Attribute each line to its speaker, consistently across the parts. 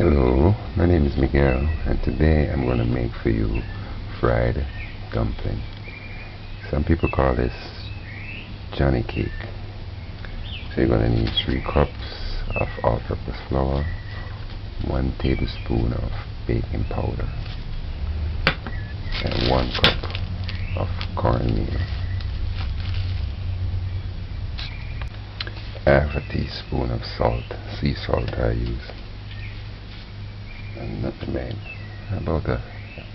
Speaker 1: Hello, my name is Miguel, and today I'm going to make for you fried dumpling. Some people call this Johnny cake. So you're going to need 3 cups of all-purpose flour, 1 tablespoon of baking powder, and 1 cup of cornmeal, half a teaspoon of salt, sea salt I use, and nutmeg, about a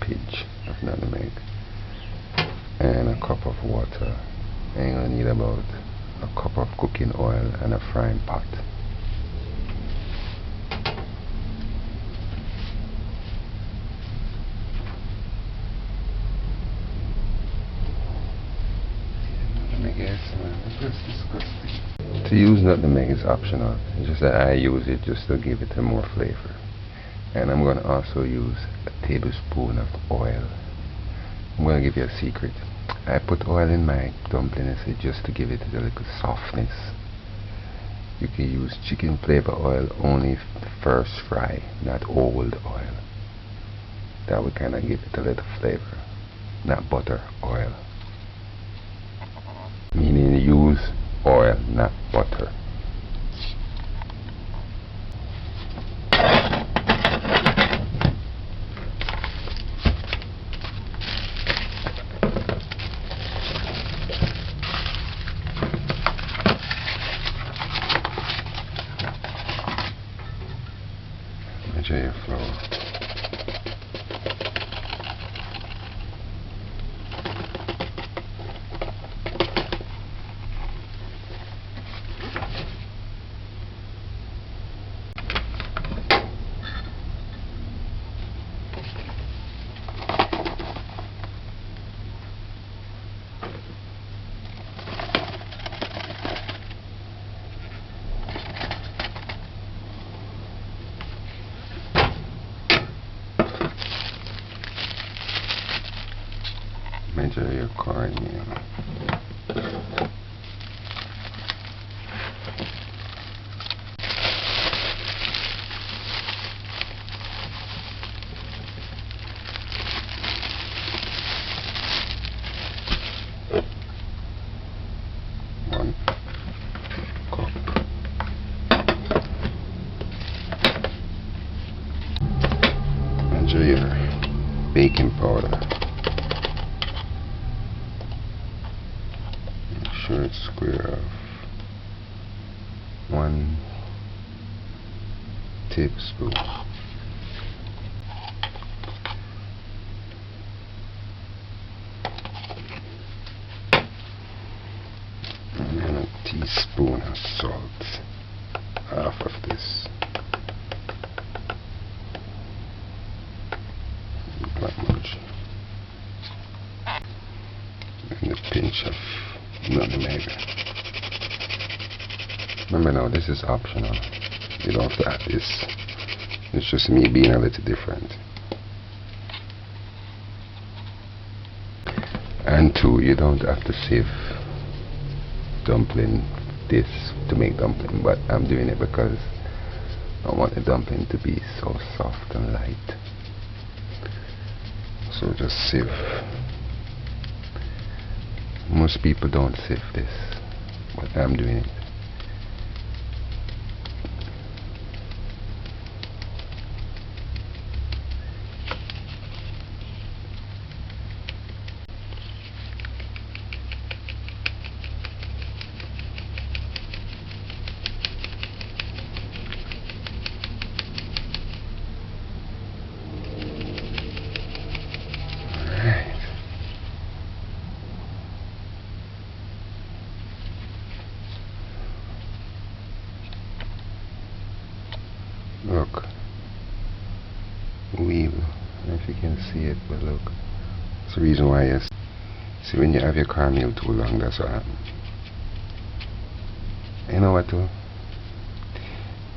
Speaker 1: pinch of nutmeg, and a cup of water. And you're going to need about a cup of cooking oil and a frying pot. That's disgusting. To use nutmeg is optional. It's just that I use it just to give it a more flavor. And I'm going to also use a tablespoon of oil. I'm going to give you a secret. I put oil in my dumplings just to give it a little softness. You can use chicken flavor oil only the first fry, not old oil. That would kind of give it a little flavor. Not butter, oil. Meaning use oil, not butter. Measure your flour. Measure your cornmeal. One cup. Measure your baking powder. Sure it's square of 1 tablespoon. And then a teaspoon of salt, half of this. That much. And a pinch of nutmeg. Remember now, this is optional. You don't have to add this. It's just me being a little different. And 2, you don't have to save dumpling this to make dumpling, but I'm doing it because I want the dumpling to be so soft and light. So just sieve. Most people don't sieve this, but I'm doing it. Look, weave, I don't know if you can see it, but look, it's the reason why. Yes, see, when you have your cornmeal too long, that's what happens. You know what though,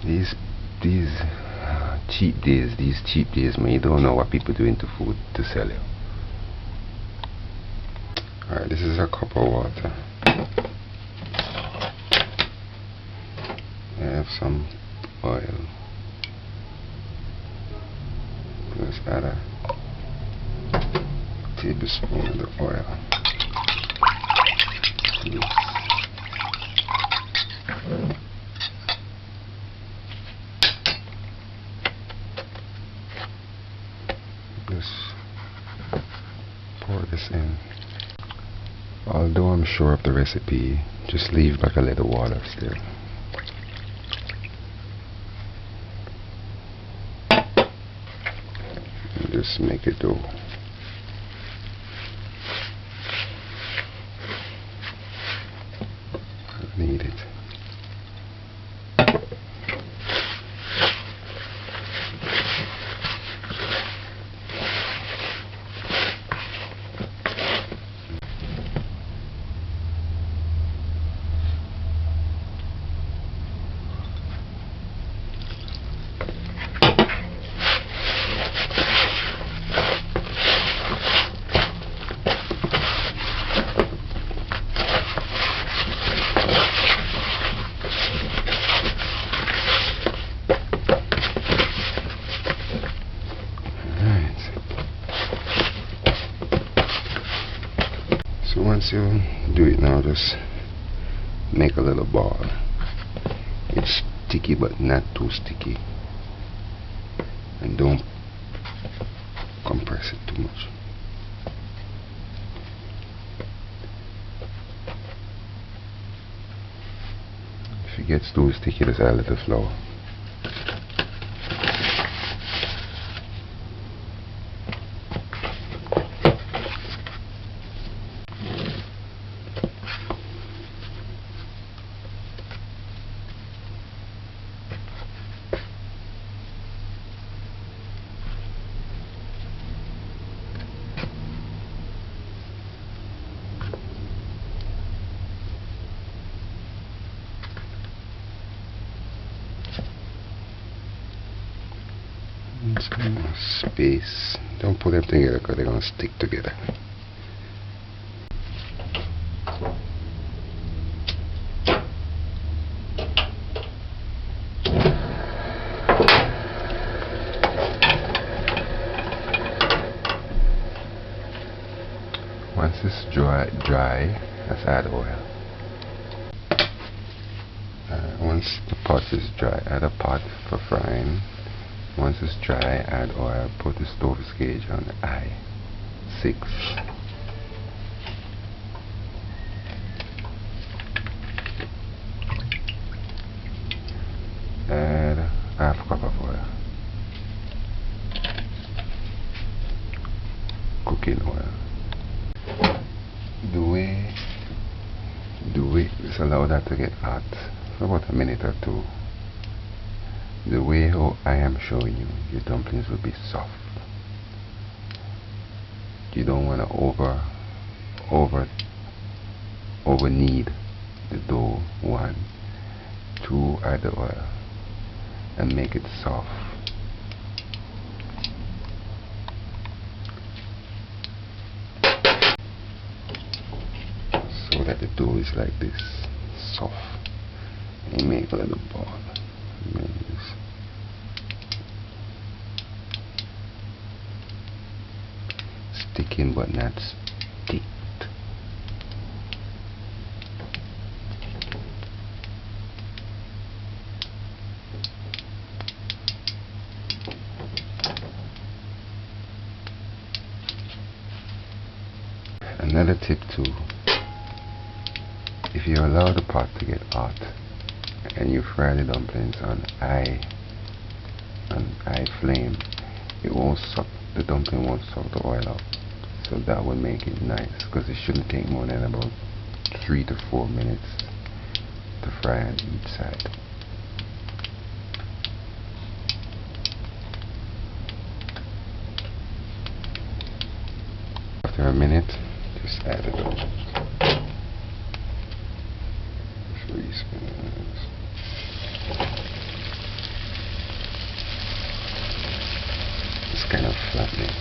Speaker 1: these cheap days man, you don't know what people do into food to sell you. Alright, this is a cup of water. I have some oil. Just add a tablespoon of the oil. Just pour this in. Although I'm sure of the recipe, just leave back a little water still. And just make it dough. Need it. So once you do it now, just make a little ball. It's sticky but not too sticky, and don't compress it too much. If it gets too sticky, just add a little flour. Some more space. Don't put them together because they're going to stick together. Once it's dry, let's add oil. Once the pot is dry, add a pot for frying. Once it's dry, add oil. Put the stove gauge on high, 6. Add half cup of oil. Cooking oil. Just allow that to get hot for about a minute or 2. The way how I am showing you, your dumplings will be soft. You don't want to over knead the dough. 1, 2, add the oil and make it soft. So that the dough is like this, soft. And you make a little ball. Sticking but not sticked. Another tip too, if you allow the pot to get hot and you fry the dumplings on high flame, it won't suck, the dumpling won't suck the oil out. So that will make it nice, because it shouldn't take more than about 3 to 4 minutes to fry on each side. After a minute, just add it up. Just re-spin it. It's kind of flattening.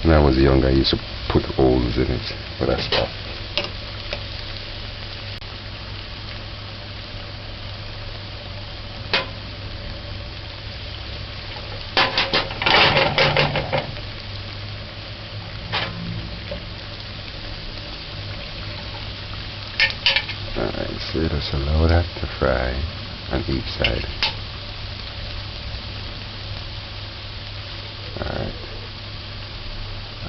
Speaker 1: When I was younger, I used to put holes in it, but that's all. Alright, so just allow that to fry on each side. Alright,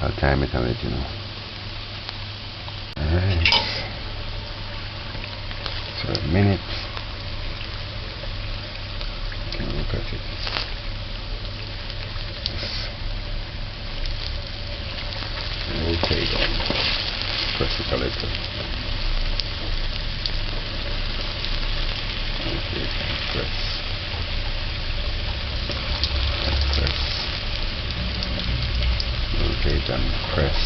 Speaker 1: I'll time it and let you know. Alright, so a minute. Can you look at it? Rotate on, press it a little. Okay, press. Rotate and press.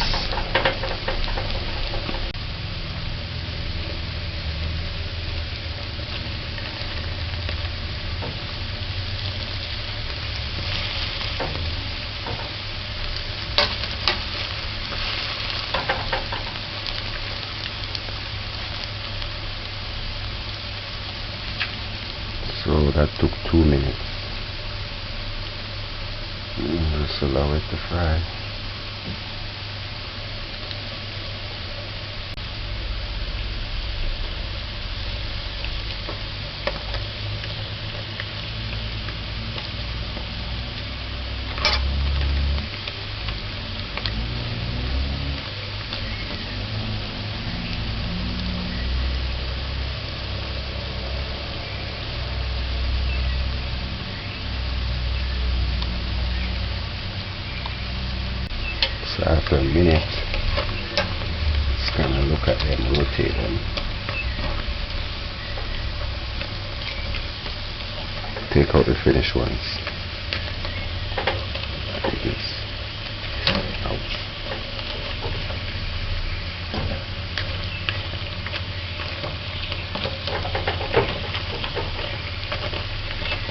Speaker 1: So that took 2 minutes. Just allow it to fry. So after a minute, just kind of look at them, rotate them. Take out the finished ones. Like this. Ouch.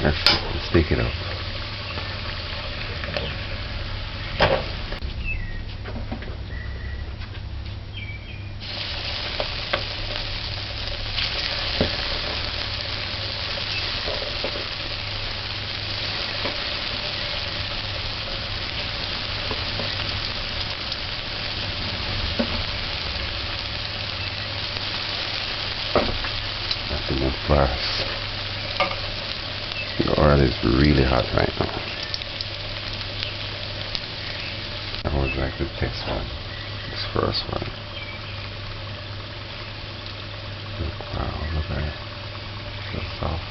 Speaker 1: That's it. Let's take it out. Move fast. The oil is really hot right now. I would like to test one. This first one. Wow, look at it. So soft.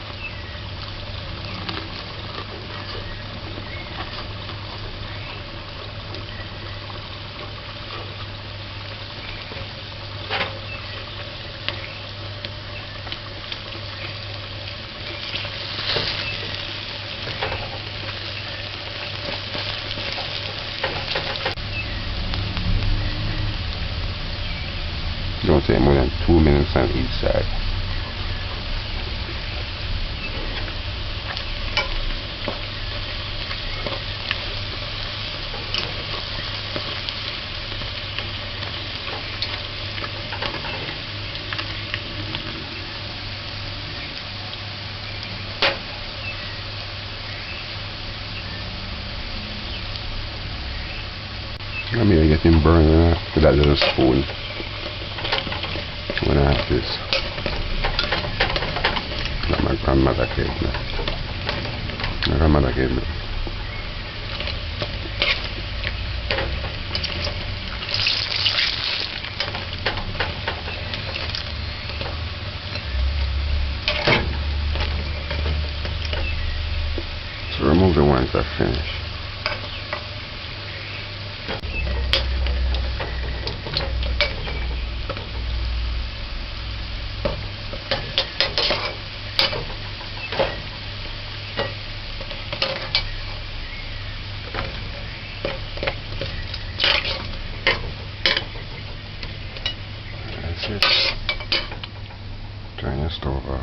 Speaker 1: Don't take more than 2 minutes on each side. I'm here getting burned with that little spoon. When I have this, that my grandmother gave me. My grandmother gave me. So remove the ones that finish. Turn your stove off.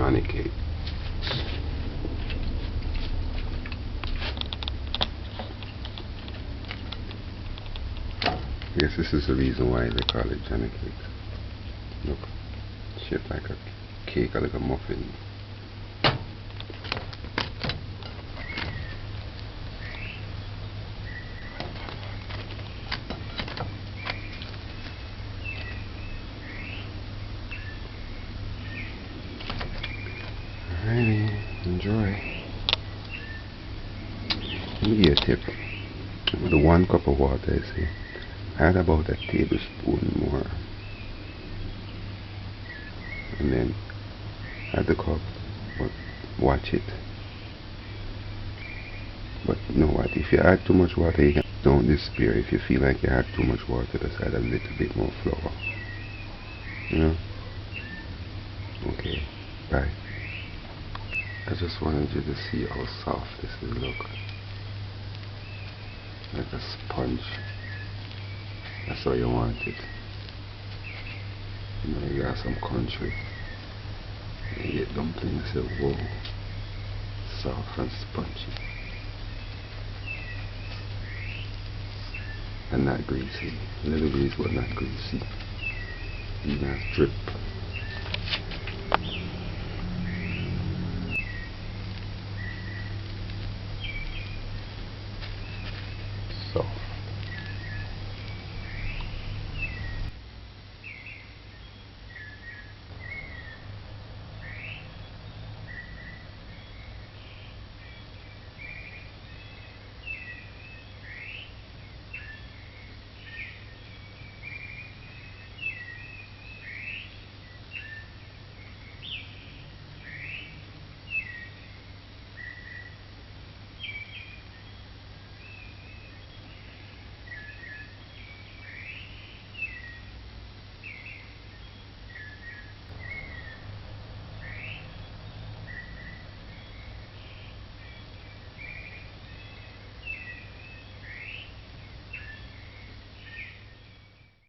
Speaker 1: Johnny cake. I guess this is the reason why they call it Johnny cake. Look, shaped like a cake, like a muffin. Alrighty, enjoy. Let me give you a tip. With the 1 cup of water, I say, add about a tablespoon more. And then add the cup, but watch it. But you know what, if you add too much water, you don't despair. If you feel like you add too much water, just add a little bit more flour. You know? Okay, bye. I just wanted you to see how soft this will look. Like a sponge. That's how you want it. You know, you got some country. You get dumplings, say, whoa, soft and spongy. And not greasy. A little greasy, but not greasy. You guys drip.